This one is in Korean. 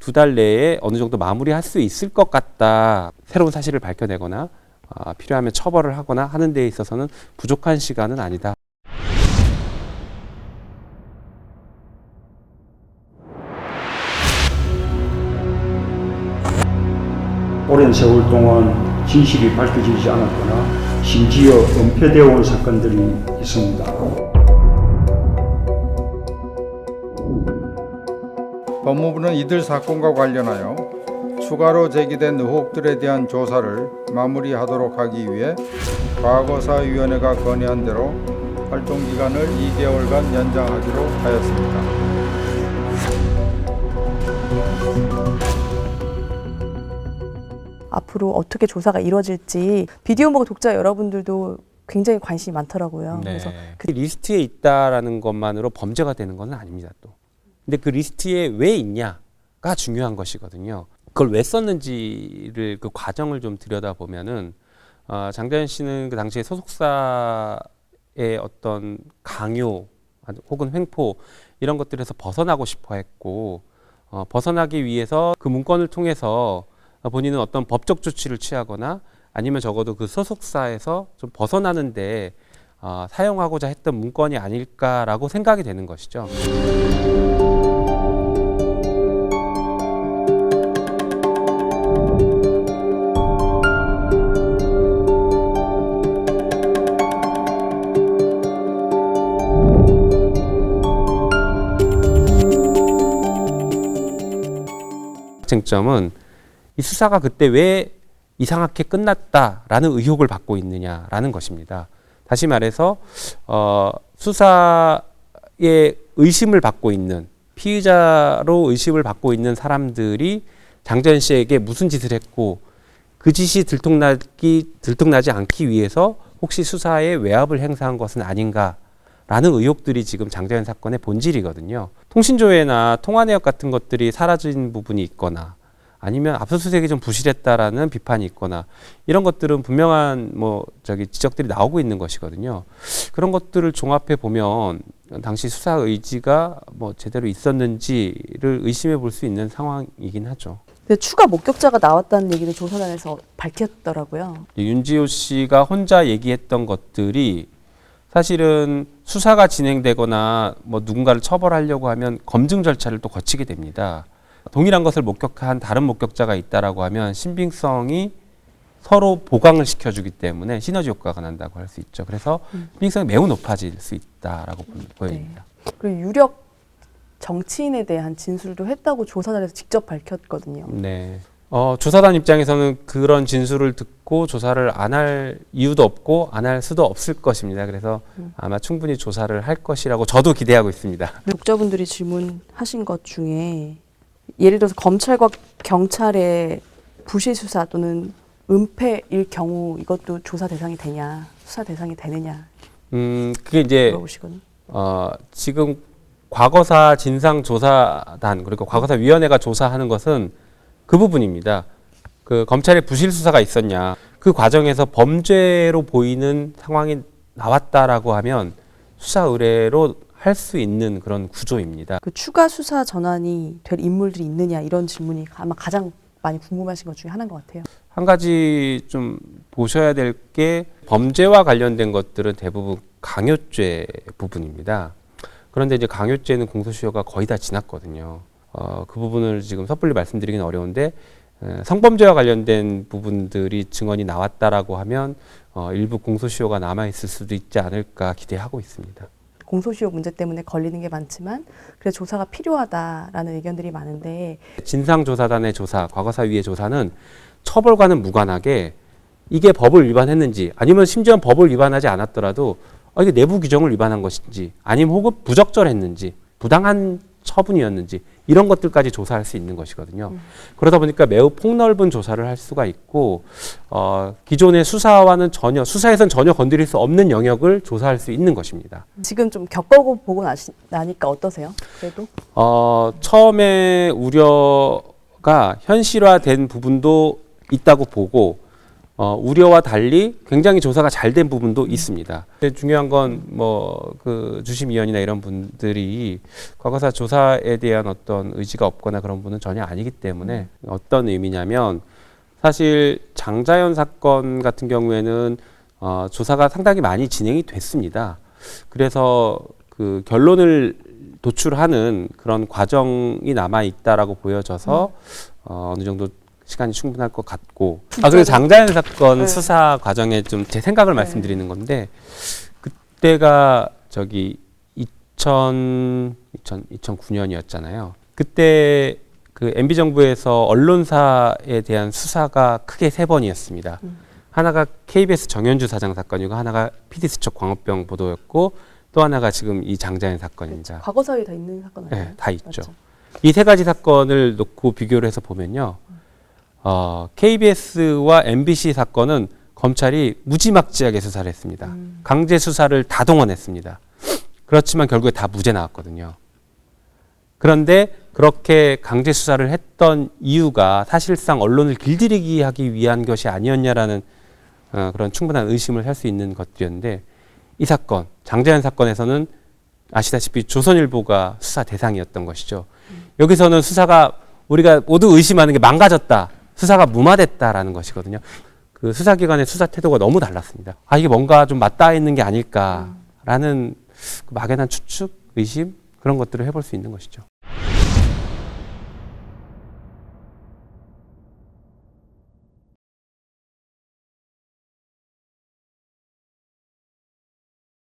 2달 내에 어느 정도 마무리할 수 있을 것 같다. 새로운 사실을 밝혀내거나 필요하면 처벌을 하거나 하는 데 있어서는 부족한 시간은 아니다. 오랜 세월 동안 진실이 밝혀지지 않았거나 심지어 은폐되어 온 사건들이 있습니다. 법무부는 이들 사건과 관련하여 추가로 제기된 의혹들에 대한 조사를 마무리하도록 하기 위해 과거사위원회가 건의한 대로 활동기간을 2개월간 연장하기로 하였습니다. 앞으로 어떻게 조사가 이루어질지 비디오먹 독자 여러분들도 굉장히 관심이 많더라고요. 네. 그래서 그 리스트에 있다라는 것만으로 범죄가 되는 건 아닙니다. 또. 근데 그 리스트에 왜 있냐가 중요한 것이거든요. 그걸 왜 썼는지를 그 과정을 좀 들여다보면은 장자연 씨는 그 당시에 소속사의 어떤 강요 혹은 횡포 이런 것들에서 벗어나고 싶어 했고 벗어나기 위해서 그 문건을 통해서 본인은 어떤 법적 조치를 취하거나 아니면 적어도 그 소속사에서 좀 벗어나는데 사용하고자 했던 문건이 아닐까라고 생각이 되는 것이죠. 쟁점은 이 수사가 그때 왜 이상하게 끝났다라는 의혹을 받고 있느냐라는 것입니다. 다시 말해서 수사에 의심을 받고 있는 피의자로 의심을 받고 있는 사람들이 장자연 씨에게 무슨 짓을 했고 그 짓이 들통나지 않기 위해서 혹시 수사에 외압을 행사한 것은 아닌가라는 의혹들이 지금 장자연 사건의 본질이거든요. 통신조회나 통화 내역 같은 것들이 사라진 부분이 있거나 아니면 압수수색이 좀 부실했다라는 비판이 있거나 이런 것들은 분명한 지적들이 나오고 있는 것이거든요. 그런 것들을 종합해 보면 당시 수사 의지가 제대로 있었는지를 의심해 볼 수 있는 상황이긴 하죠. 근데 추가 목격자가 나왔다는 얘기를 조사단에서 밝혔더라고요. 윤지호 씨가 혼자 얘기했던 것들이 사실은 수사가 진행되거나 누군가를 처벌하려고 하면 검증 절차를 또 거치게 됩니다. 동일한 것을 목격한 다른 목격자가 있다라고 하면 신빙성이 서로 보강을 시켜주기 때문에 시너지 효과가 난다고 할 수 있죠. 그래서 신빙성이 매우 높아질 수 있다라고 보입니다. 네. 그리고 유력 정치인에 대한 진술도 했다고 조사단에서 직접 밝혔거든요. 네. 조사단 입장에서는 그런 진술을 듣고 조사를 안 할 이유도 없고 안 할 수도 없을 것입니다. 그래서 아마 충분히 조사를 할 것이라고 저도 기대하고 있습니다. 독자분들이 질문하신 것 중에 예를 들어서 검찰과 경찰의 부실 수사 또는 은폐일 경우 이것도 조사 대상이 되냐, 수사 대상이 되느냐 그게 이제 물어보시거든요. 지금 과거사 진상조사단 그리고 과거사위원회가 조사하는 것은 그 부분입니다. 그 검찰의 부실 수사가 있었냐, 그 과정에서 범죄로 보이는 상황이 나왔다라고 하면 수사 의뢰로 할 수 있는 그런 구조입니다. 그 추가 수사 전환이 될 인물들이 있느냐 이런 질문이 아마 가장 많이 궁금하신 것 중에 하나인 것 같아요. 한 가지 좀 보셔야 될 게 범죄와 관련된 것들은 대부분 강요죄 부분입니다. 그런데 이제 강요죄는 공소시효가 거의 다 지났거든요. 그 부분을 지금 섣불리 말씀드리긴 어려운데 성범죄와 관련된 부분들이 증언이 나왔다라고 하면 일부 공소시효가 남아있을 수도 있지 않을까 기대하고 있습니다. 공소시효 문제 때문에 걸리는 게 많지만 그래서 조사가 필요하다라는 의견들이 많은데 진상조사단의 조사, 과거사위의 조사는 처벌과는 무관하게 이게 법을 위반했는지 아니면 심지어 법을 위반하지 않았더라도 이게 내부 규정을 위반한 것인지 아니면 혹은 부적절했는지 부당한 처분이었는지 이런 것들까지 조사할 수 있는 것이거든요. 그러다 보니까 매우 폭넓은 조사를 할 수가 있고 기존의 수사와는 수사에선 전혀 건드릴 수 없는 영역을 조사할 수 있는 것입니다. 지금 좀 겪어보고 나니까 어떠세요? 그래도? 처음에 우려가 현실화된 부분도 있다고 보고 우려와 달리 굉장히 조사가 잘 된 부분도 있습니다. 근데 중요한 건 뭐 그 주심위원이나 이런 분들이 과거사 조사에 대한 어떤 의지가 없거나 그런 분은 전혀 아니기 때문에 어떤 의미냐면 사실 장자연 사건 같은 경우에는 조사가 상당히 많이 진행이 됐습니다. 그래서 그 결론을 도출하는 그런 과정이 남아 있다라고 보여져서 어느 정도 시간이 충분할 것 같고. 그리고 장자연 사건 네. 수사 과정에 좀 제 생각을 말씀드리는 건데, 그때가 저기 2009년이었잖아요. 그때 그 MB 정부에서 언론사에 대한 수사가 크게 3번이었습니다. 하나가 KBS 정현주 사장 사건이고, 하나가 PD수첩 광우병 보도였고, 또 하나가 지금 이 장자연 사건입니다. 과거사에 다 있는 사건 아니에요? 네, 다 있죠. 맞죠? 이 3가지 사건을 놓고 비교를 해서 보면요. KBS와 MBC 사건은 검찰이 무지막지하게 수사를 했습니다. 강제 수사를 다 동원했습니다. 그렇지만 결국에 다 무죄 나왔거든요. 그런데 그렇게 강제 수사를 했던 이유가 사실상 언론을 길들이기 하기 위한 것이 아니었냐라는 그런 충분한 의심을 할 수 있는 것들이었는데, 이 사건, 장자연 사건에서는 아시다시피 조선일보가 수사 대상이었던 것이죠. 여기서는 수사가 우리가 모두 의심하는 게 망가졌다, 수사가 무마됐다라는 것이거든요. 그 수사기관의 수사 태도가 너무 달랐습니다. 이게 뭔가 좀 맞닿아 있는 게 아닐까라는 그 막연한 추측, 의심, 그런 것들을 해볼 수 있는 것이죠.